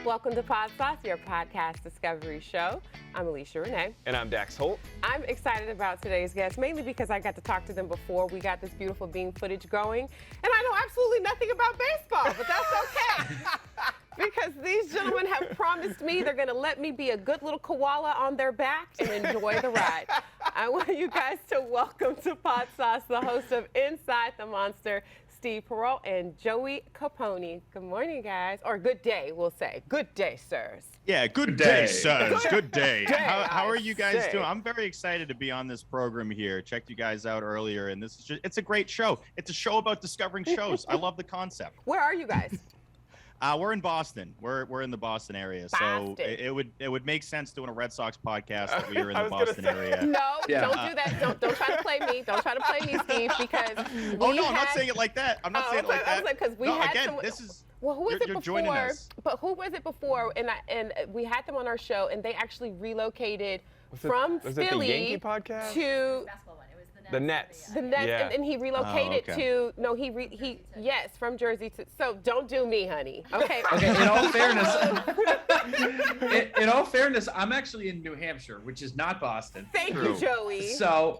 Welcome to Podsauce, your podcast discovery show. I'm Alicia Renee. And I'm Dax Holt. I'm excited about today's guest, mainly because I got to talk to them before we got this beautiful beam footage going. And I know absolutely nothing about baseball, but that's okay. Because these gentlemen have promised me they're going to let me be a good little koala on their back and enjoy the ride. I want you guys to welcome to Podsauce the host of Inside the Monster, Steve Perrault and Joey Capone. Good morning, guys. Or good day, we'll say. Good day, sirs. Yeah, good day, sirs. Good day. day, How are you guys say. doing? I'm very excited to be on this program here. Checked you guys out earlier, and this is it's a great show. It's a show about discovering shows. I love the concept. Where are you guys? We're in Boston. We're in the Boston area, Boston. so it would make sense doing a Red Sox podcast if we were in the Boston area. No, Yeah. don't do that. Don't try to play me. Don't try to play me, Steve, because Oh no, I'm not saying it like that. I'm not saying it like that. because we No, had again, some, this is. well, who was you're it before? joining us. But who was it before? And we had them on our show, and they actually relocated from was it the Philly Yankee podcast? to Basketball one. It was The Nets. the Nets, Yeah. and he relocated okay. to yes, from Jersey to. So don't do me, honey. Okay. Okay, in all fairness, I'm actually in New Hampshire, which is not Boston. Thank True. you, Joey. So,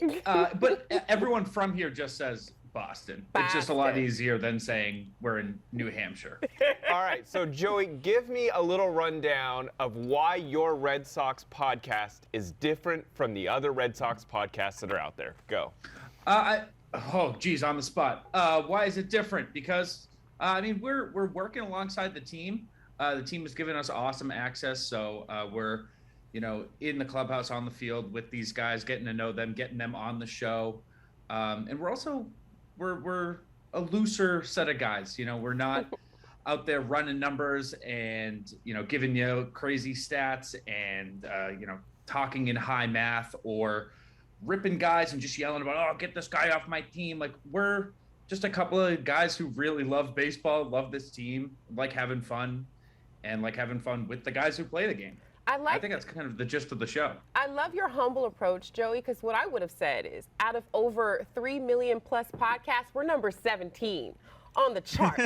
but everyone from here just says Boston. It's just a lot Boston. easier than saying we're in New Hampshire. All right, so Joey, give me a little rundown of why your Red Sox podcast is different from the other Red Sox podcasts that are out there. Go. Oh, geez, on the spot. Why is it different? Because I mean, we're working alongside the team. The team has given us awesome access, so we're, in the clubhouse, on the field with these guys, getting to know them, getting them on the show, and we're also we're a looser set of guys. We're not out there running numbers and giving you crazy stats and talking in high math or ripping guys and just yelling about, oh, get this guy off my team. Like, we're just a couple of guys who really love baseball, love this team, like having fun, and like having fun with the guys who play the game. I think that's kind of the gist of the show. I love your humble approach, Joey, because what I would have said is out of over 3 million plus podcasts, we're number 17 on the chart.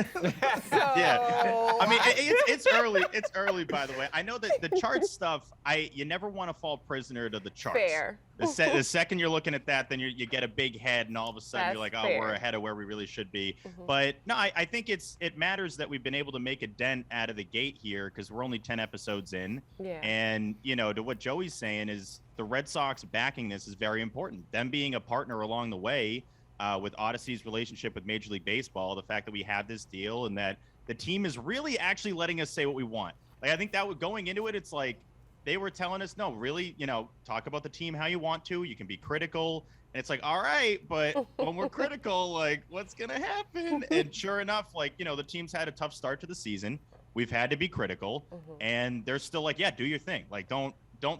Yeah, I mean, it's early. It's early, by the way. I know that the chart stuff, you never want to fall prisoner to the charts. Fair. The second you're looking at that, then you get a big head, and all of a sudden That's you're like, oh, fair. we're ahead of where we really should be. Mhm. But no, I think it matters that we've been able to make a dent out of the gate here because we're only 10 episodes in. Yeah. And, to what Joey's saying is the Red Sox backing this is very important. Them being a partner along the way with Odyssey's relationship with Major League Baseball, the fact that we have this deal and that the team is really actually letting us say what we want. Like, I think that going into it, it's like they were telling us, no, really, talk about the team how you want to. You can be critical. And it's like, all right, but when we're critical, like, what's going to happen? And sure enough, like, the team's had a tough start to the season. We've had to be critical. And they're still like, yeah, do your thing. Like, don't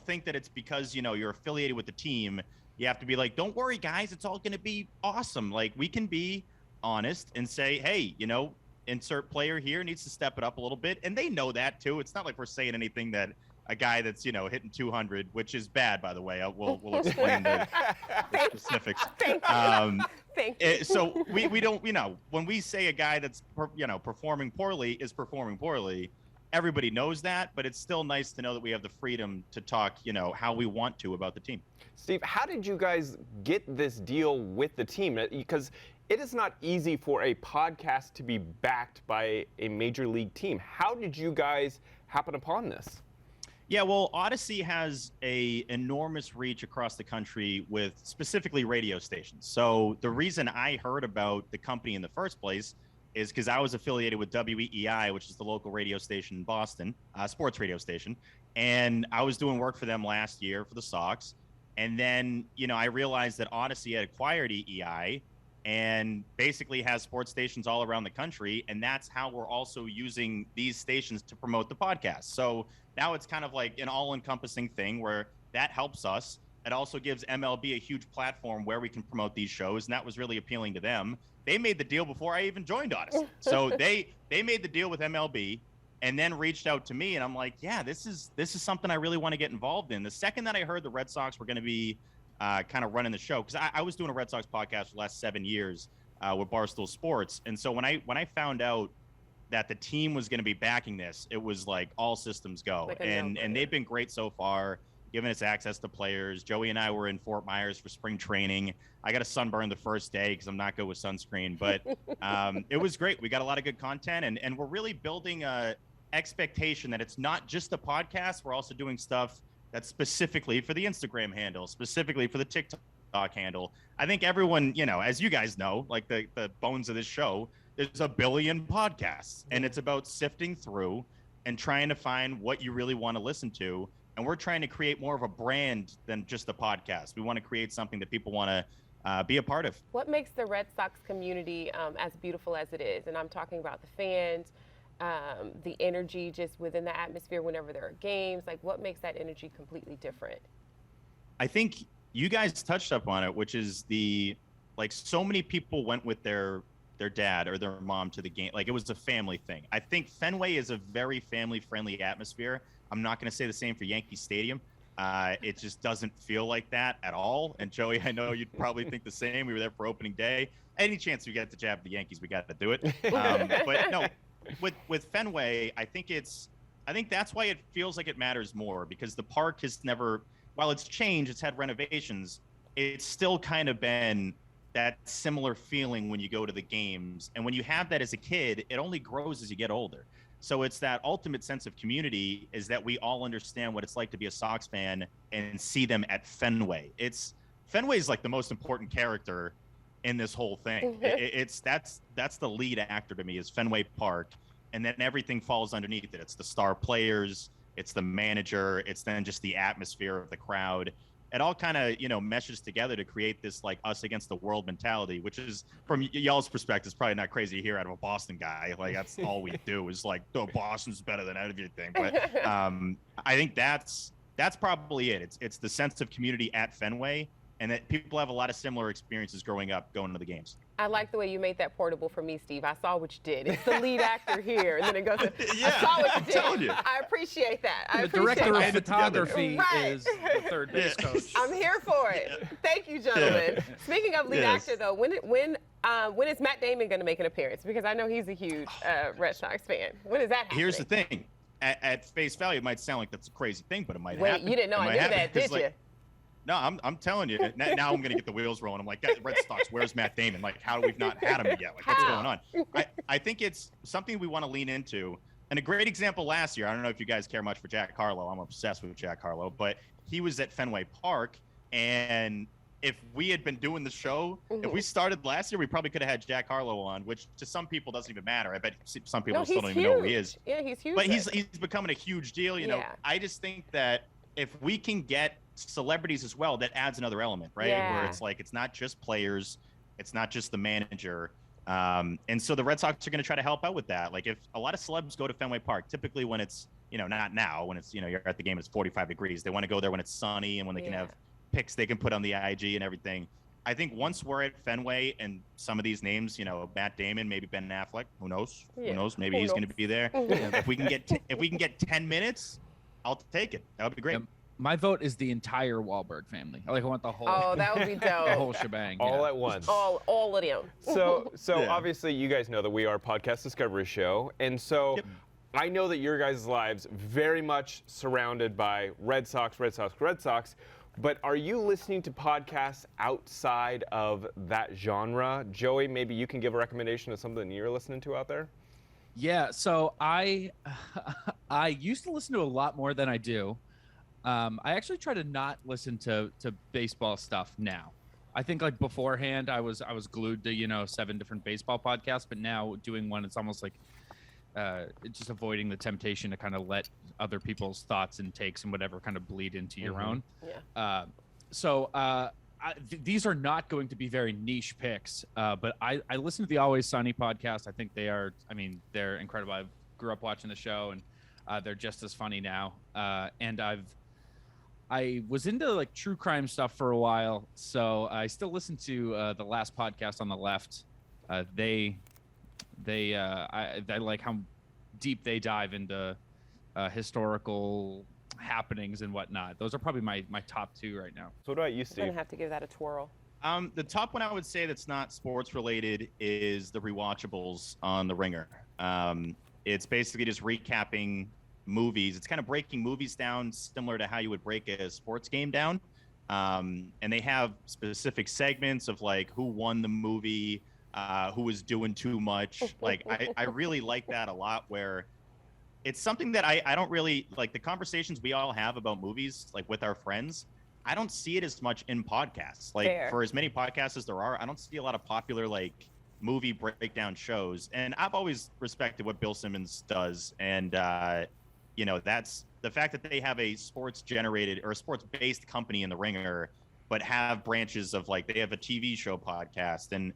think that it's because, you're affiliated with the team. You have to be like, don't worry, guys. It's all going to be awesome. Like, we can be honest and say, hey, insert player here needs to step it up a little bit. And they know that, too. It's not like we're saying anything that a guy that's, hitting 200, which is bad, by the way. We'll explain the specifics. Thank you. So we don't, when we say a guy that's, performing poorly is performing poorly, everybody knows that, but it's still nice to know that we have the freedom to talk, how we want to about the team. Steve, how did you guys get this deal with the team? Because it is not easy for a podcast to be backed by a major league team. How did you guys happen upon this? Yeah, well, Odyssey has a enormous reach across the country with specifically radio stations. So the reason I heard about the company in the first place is because I was affiliated with WEEI, which is the local radio station in Boston, sports radio station. And I was doing work for them last year for the Sox. And then, I realized that Odyssey had acquired EEI and basically has sports stations all around the country. And that's how we're also using these stations to promote the podcast. So now it's kind of like an all-encompassing thing where that helps us. It also gives MLB a huge platform where we can promote these shows. And that was really appealing to them. They made the deal before I even joined Odyssey. So they made the deal with MLB and then reached out to me. And I'm like, yeah, this is something I really want to get involved in. The second that I heard the Red Sox were going to be kind of running the show, because I was doing a Red Sox podcast for the last 7 years with Barstool Sports. And so when I found out that the team was going to be backing this, it was like all systems go. Like and they've been great so far, giving us access to players. Joey and I were in Fort Myers for spring training. I got a sunburn the first day because I'm not good with sunscreen, but it was great. We got a lot of good content, and we're really building a expectation that it's not just a podcast. We're also doing stuff that's specifically for the Instagram handle, specifically for the TikTok handle. I think everyone, as you guys know, like the bones of this show, there's a billion podcasts, and it's about sifting through and trying to find what you really want to listen to. And we're trying to create more of a brand than just a podcast. We want to create something that people want to be a part of. What makes the Red Sox community as beautiful as it is? And I'm talking about the fans, the energy just within the atmosphere whenever there are games. Like, what makes that energy completely different? I think you guys touched up on it, which is so many people went with their dad or their mom to the game. Like, it was a family thing. I think Fenway is a very family-friendly atmosphere. I'm not going to say the same for Yankee Stadium. It just doesn't feel like that at all. And Joey, I know you'd probably think the same. We were there for opening day. Any chance we get to jab the Yankees, we got to do it. But no, with Fenway, I think that's why it feels like it matters more, because the park has never, while it's changed, it's had renovations, it's still kind of been that similar feeling when you go to the games. And when you have that as a kid, it only grows as you get older. So it's that ultimate sense of community, is that we all understand what it's like to be a Sox fan and see them at Fenway. Fenway is like the most important character in this whole thing. That's the lead actor to me, is Fenway Park. And then everything falls underneath it. It's the star players, it's the manager, it's then just the atmosphere of the crowd. It all kind of, meshes together to create this like us against the world mentality, which is, from y'all's perspective, is probably not crazy to hear out of a Boston guy. Like, that's all we do is like, oh, Boston's better than everything. But I think that's probably it. It's the sense of community at Fenway, and that people have a lot of similar experiences growing up going to the games. I like the way you made that portable for me, Steve. I saw what you did. It's the lead actor here, and then it goes, yeah, I saw what you did. I'm telling you. I appreciate that. The director of photography Right. is the third base coach. I'm here for it. Thank you, gentlemen. Speaking of lead actor, though, when is Matt Damon going to make an appearance? Because I know he's a huge Red Sox fan. When is that happening? Here's the thing. At face value, it might sound like that's a crazy thing, but it might Wait, happen. you didn't know I knew that, did you? No, I'm telling you. Now I'm going to get the wheels rolling. I'm like, Red Sox, where's Matt Damon? Like, how do we not had him yet? Like, what's going on? I think it's something we want to lean into. And a great example last year, I don't know if you guys care much for Jack Harlow. I'm obsessed with Jack Harlow. But he was at Fenway Park. And if we had been doing the show, if we started last year, we probably could have had Jack Harlow on, which to some people doesn't even matter. I bet some people still don't even know who he is. Yeah, he's huge. But he's becoming a huge deal. I just think that if we can get celebrities as well, that adds another element, right? Yeah. Where it's like, it's not just players, it's not just the manager. And so the Red Sox are going to try to help out with that. Like, if a lot of celebs go to Fenway Park, typically when it's, not now, when it's, you're at the game, it's 45 degrees. They want to go there when it's sunny and when they can have pics they can put on the IG and everything. I think once we're at Fenway and some of these names, Matt Damon, maybe Ben Affleck, who knows? Yeah. Who knows? Maybe he's going to be there. If we can get 10 minutes, I'll take it. That would be great. My vote is the entire Wahlberg family. I want the whole. Oh, that would be dope. The whole shebang. All at once. All of them. So Yeah. obviously you guys know that we are a podcast discovery show, and so Yep. I know that your guys' lives very much surrounded by Red Sox. But are you listening to podcasts outside of that genre? Joey, maybe you can give a recommendation of something you're listening to out there? Yeah. So I used to listen to a lot more than I do. I actually try to not listen to baseball stuff now. I think like beforehand I was glued to 7 different baseball podcasts, but now doing one, it's almost like just avoiding the temptation to kind of let other people's thoughts and takes and whatever kind of bleed into your own. Yeah. These are not going to be very niche picks, but I listen to the Always Sunny podcast. I think they're incredible. I grew up watching the show, and they're just as funny now. And I was into like true crime stuff for a while, so I still listen to the last podcast on the left. I like how deep they dive into historical happenings and whatnot. Those are probably my top 2 right now. So what about you, I'm Steve? gonna have to give that a twirl. The top one I would say that's not sports related is the rewatchables on The Ringer. It's basically just recapping movies. It's kind of breaking movies down similar to how you would break a sports game down. And they have specific segments of like who won the movie, who was doing too much. Like I really like that a lot, where it's something that I don't really like. The conversations we all have about movies, like with our friends, I don't see it as much in podcasts. Like Fair. for as many podcasts as there are, I don't see a lot of popular like movie breakdown shows. And I've always respected what Bill Simmons does. And, you know, that's the fact that they have a sports generated or a sports based company in The Ringer, but have branches of like, they have a TV show podcast, and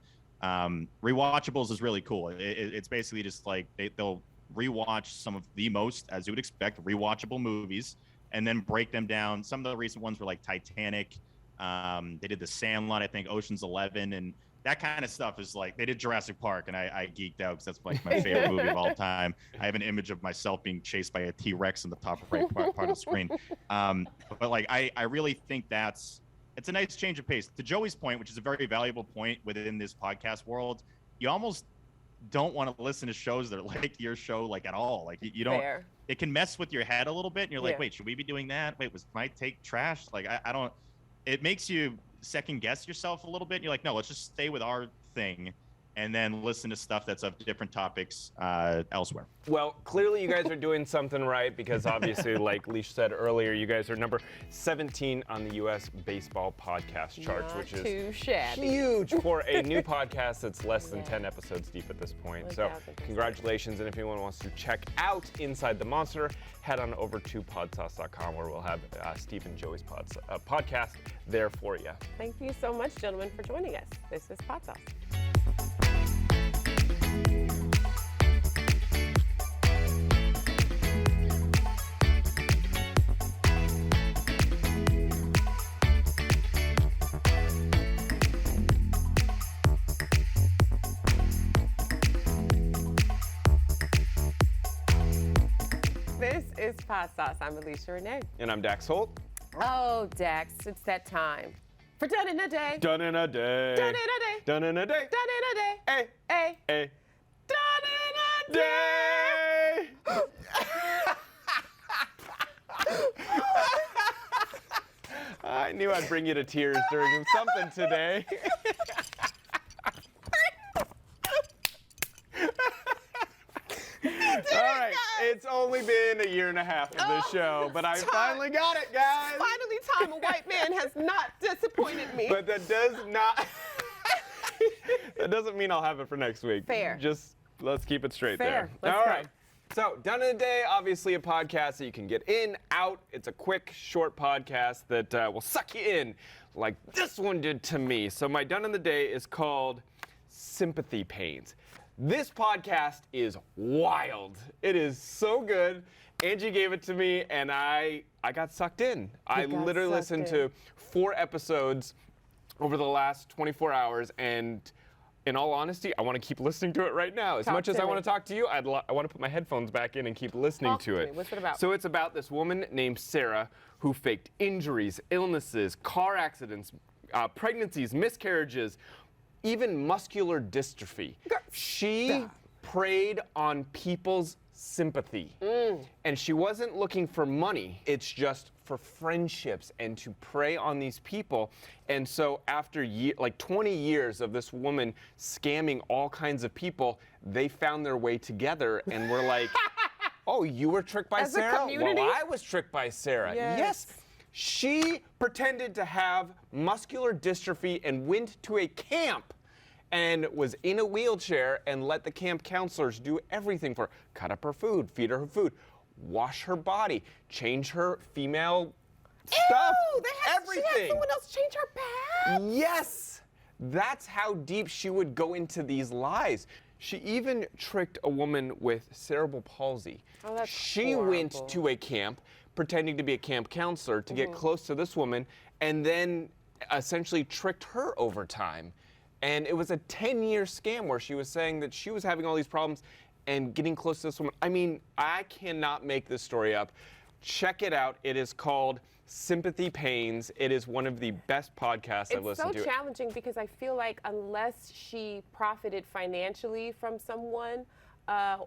rewatchables is really cool. It's basically just like they'll rewatch some of the most, as you would expect, rewatchable movies, and then break them down. Some of the recent ones were like Titanic. They did The Sandlot, I think, Ocean's 11, and that kind of stuff is like, they did Jurassic Park, and I geeked out because that's like my favorite movie of all time. I have an image of myself being chased by a T-Rex in the top right part of the screen. But like, I really think it's a nice change of pace. To Joey's point, which is a very valuable point within this podcast world, you almost don't want to listen to shows that are like your show like at all. Like you don't. Fair. It can mess with your head a little bit, and you're like, Yeah. wait, should we be doing that? Wait, was my take trash? Like I don't. It makes you second guess yourself a little bit. You're like, no, let's just stay with our thing, and then listen to stuff that's of different topics elsewhere. Well, clearly you guys are doing something right, because obviously, like Leash said earlier, you guys are number 17 on the U.S. baseball podcast charts, Not which is too shabby. huge for a new podcast that's less than 10 episodes deep at this point. So 1000%. congratulations, and if anyone wants to check out Inside the Monster, head on over to podsauce.com, where we'll have Steve and Joey's podcast there for you. Thank you so much, gentlemen, for joining us. This is Podsauce. This is Podsauce. I'm Alicia Renee. And I'm Dax Holt. Oh, Dax, it's that time for Done in a Day. Done in a day. Done in a day. Done in a day. Done in a day. Hey, Hey. hey. Done in a day. Day. I knew I'd bring you to tears during something today. All right, it's only been a year and a half of this show, but I finally got it, guys. Finally, time. A white man has not disappointed me. But that does not. That doesn't mean I'll have it for next week. Fair. Just let's keep it straight Fair. there. Let's All go. right. So, Done in a Day, obviously a podcast that you can get in, out. It's a quick, short podcast that will suck you in like this one did to me. So, my Done in the Day is called Sympathy Pains. This podcast is wild. It is so good. Angie gave it to me, and I got sucked in. I got literally sucked listened in. to 4 episodes over the last 24 hours, and in all honesty, I want to keep listening to it right now. As Talk much as to I me. want to talk to you, I want to put my headphones back in and keep listening Talk to to it. me. What's it about? So it's about this woman named Sarah who faked injuries, illnesses, car accidents, pregnancies, miscarriages, even muscular dystrophy. She preyed on people's sympathy. And she wasn't looking for money. It's just for friendships and to prey on these people. And so after like 20 years of this woman scamming all kinds of people, they found their way together and were like, oh, you were tricked by As a Sarah? community? Well, I was tricked by Sarah. Yes. She pretended to have muscular dystrophy and went to a camp and was in a wheelchair and let the camp counselors do everything for her. Cut up her food, feed her food, wash her body, change her female stuff, Ew, she had everything. someone else change her pad. Yes, that's how deep she would go into these lies. She even tricked a woman with cerebral palsy. Oh, that's She horrible. went to a camp pretending to be a camp counselor to get close to this woman, and then essentially tricked her over time. And it was a 10-year scam where she was saying that she was having all these problems and getting close to this woman. I mean, I cannot make this story up. Check it out. It is called Sympathy Pains. It is one of the best podcasts I've listened to. It's so challenging because I feel like unless she profited financially from someone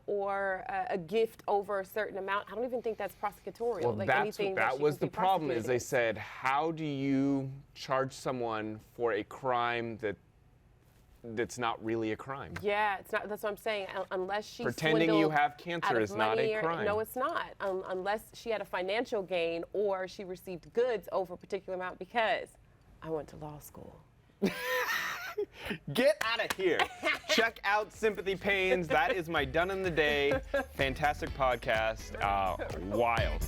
or a gift over a certain amount, I don't even think that's prosecutorial. Well, like that was the problem. Is they said, how do you charge someone for a crime that's not really a crime? Yeah, it's not. That's what I'm saying. Unless she pretending you have cancer is not a crime. No, it's not. Unless she had a financial gain or she received goods over a particular amount, because I went to law school. Get out of here. Check out Sympathy Pains. That is my done in the day. Fantastic podcast. Wild.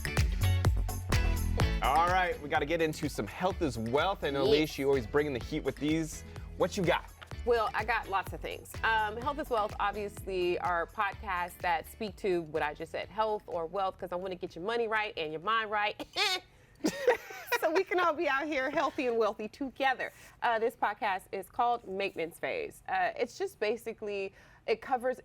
All right, we got to get into some health is wealth. I know, Leash, you always bringing the heat with these. What you got? Well, I got lots of things. Health is Wealth, obviously, are podcasts that speak to what I just said, health or wealth, because I want to get your money right and your mind right. So we can all be out here healthy and wealthy together. This podcast is called Maintenance Phase. It's just basically, it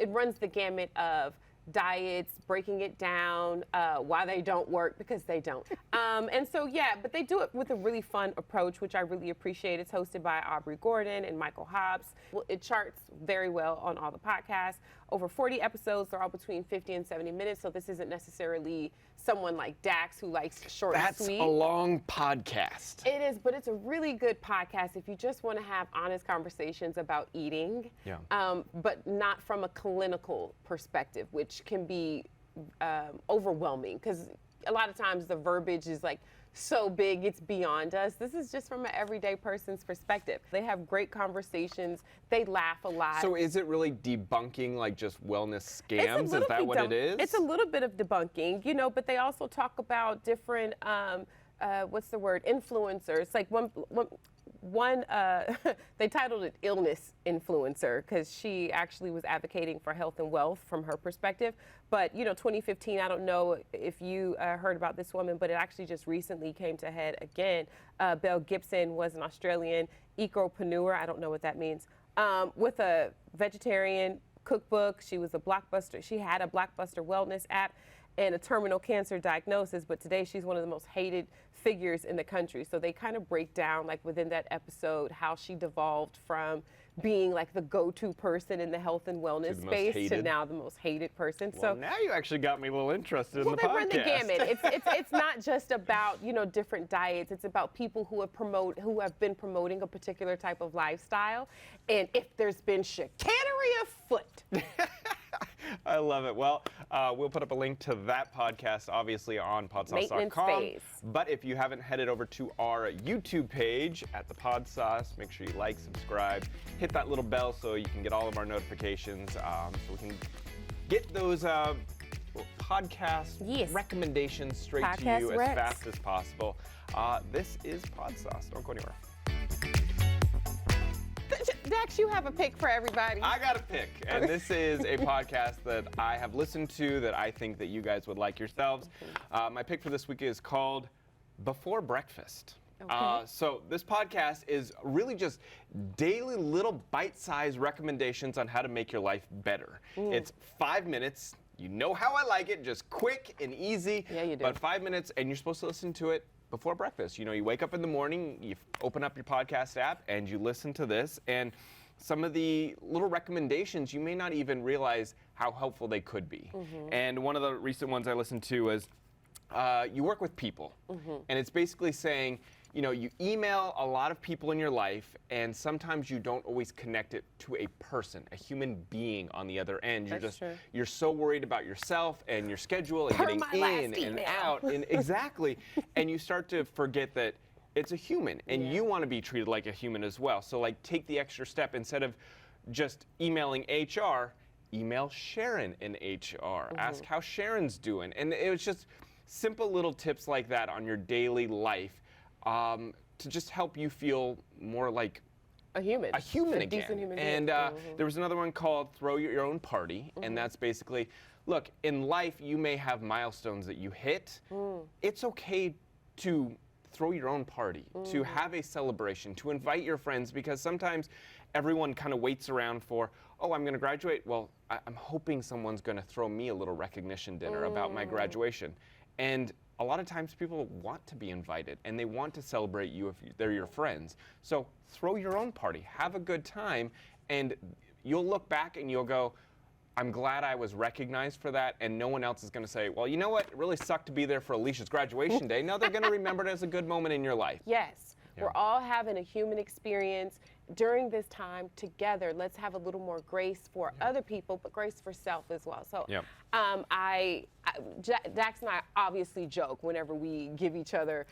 runs the gamut of diets, breaking it down, why they don't work, because they don't. And so, yeah, but they do it with a really fun approach, which I really appreciate. It's hosted by Aubrey Gordon and Michael Hobbs. Well, it charts very well on all the podcasts. Over 40 episodes. They're all between 50 and 70 minutes, so this isn't necessarily someone like Dax who likes short and sweet. That's a long podcast. It is, but it's a really good podcast if you just want to have honest conversations about eating, but not from a clinical perspective, which can be overwhelming, because a lot of times the verbiage is like so big it's beyond us. This is just from an everyday person's perspective. They have great conversations. They laugh a lot. So is it really debunking like just wellness scams? Is that what it is? It's a little bit of debunking, but they also talk about different, influencers. Like one they titled it Illness Influencer, because she actually was advocating for health and wealth from her perspective. But 2015, I don't know if you heard about this woman, but it actually just recently came to head again. Belle Gibson was an Australian ecopreneur, I don't know what that means, with a vegetarian cookbook. She was she had a blockbuster wellness app and a terminal cancer diagnosis, but today she's one of the most hated figures in the country. So they kind of break down, like within that episode, how she devolved from being like the go-to person in the health and wellness space to now the most hated person. Well, so now you actually got me a little interested in the podcast. Well, they run the gamut. It's not just about different diets. It's about people who have been promoting a particular type of lifestyle, and if there's been chicanery afoot. I love it. Well, we'll put up a link to that podcast, obviously, on podsauce.com. But if you haven't headed over to our YouTube page at the Podsauce, make sure you like, subscribe, hit that little bell so you can get all of our notifications, so we can get those podcast recommendations straight to you as fast as possible. This is Podsauce. Don't go anywhere. Dax, you have a pick for everybody. I got a pick, and this is a podcast that I have listened to that I think that you guys would like yourselves. My pick for this week is called Before Breakfast. Okay. So this podcast is really just daily little bite-sized recommendations on how to make your life better. It's 5 minutes. You know how I like it, just quick and easy. Yeah, you do. But 5 minutes, and you're supposed to listen to it before breakfast. You wake up in the morning, you open up your podcast app, and you listen to this, and some of the little recommendations, you may not even realize how helpful they could be. And one of the recent ones I listened to was, you work with people, and it's basically saying, you email a lot of people in your life, and sometimes you don't always connect it to a person, a human being on the other end. You're so worried about yourself and your schedule and getting in and out, and exactly, and you start to forget that it's a human, and you want to be treated like a human as well. So take the extra step. Instead of just emailing HR, email Sharon in HR. Ask how Sharon's doing, and it was just simple little tips like that on your daily life. To just help you feel more like a human again. Decent human being. And there was another one called Throw Your Own Party, and that's basically, look, in life you may have milestones that you hit. It's okay to throw your own party, to have a celebration, to invite your friends, because sometimes everyone kind of waits around for, oh, I'm going to graduate. Well, I'm hoping someone's going to throw me a little recognition dinner about my graduation. And a lot of times people want to be invited and they want to celebrate you if they're your friends. So throw your own party, have a good time, and you'll look back and you'll go, I'm glad I was recognized for that, and no one else is going to say, well, you know what, it really sucked to be there for Alicia's graduation day. No, they're going to remember it as a good moment in your life. Yes. Yeah. We're all having a human experience during this time together. Let's have a little more grace for other people, but grace for self as well. So Yep. Dax and I obviously joke whenever we give each other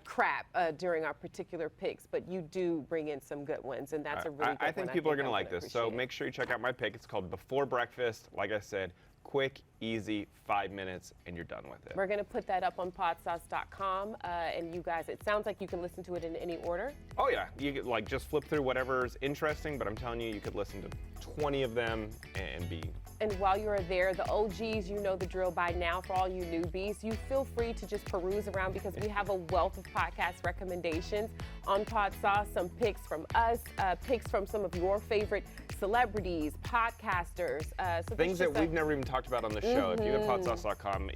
crap during our particular picks, but you do bring in some good ones, and that's a really good I think one. people are going to like everyone this. So appreciate it. make sure you check out my pick. It's called Before Breakfast. Like I said, quick, easy, 5 minutes, and you're done with it. We're going to put that up on podsauce.com, and you guys, it sounds like you can listen to it in any order. Oh yeah, you could like just flip through whatever's interesting, but I'm telling you, you could listen to 20 of them and be. And while you're there, the OGs, you know the drill by now. For all you newbies, you feel free to just peruse around because we have a wealth of podcast recommendations on Podsauce. Some picks from us, picks from some of your favorite celebrities, podcasters. So Things that we've never even talked about on the show. If you go to podsauce.com,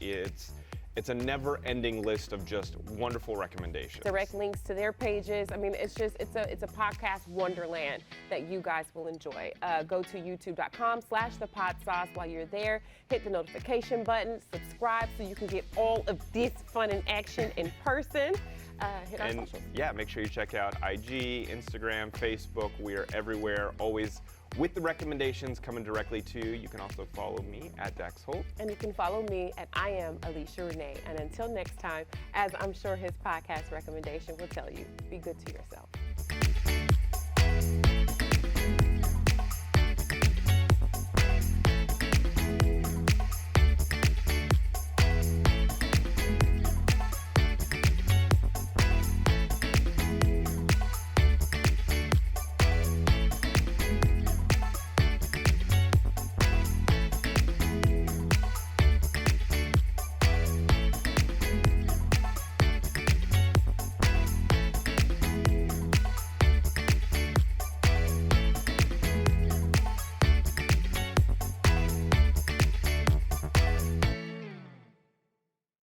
it's a never-ending list of just wonderful recommendations. direct links to their pages. I mean, it's a podcast wonderland that you guys will enjoy. Go to youtube.com/thepodsauce. While you're there, hit the notification button, subscribe so you can get all of this fun and action in person. Hit our socials. Yeah, make sure you check out IG, Instagram, Facebook. We are everywhere, always with the recommendations coming directly to you. You can also follow me at Dax Holt. And you can follow me at I am Alicia Renee. And until next time, as I'm sure his podcast recommendation will tell you, be good to yourself.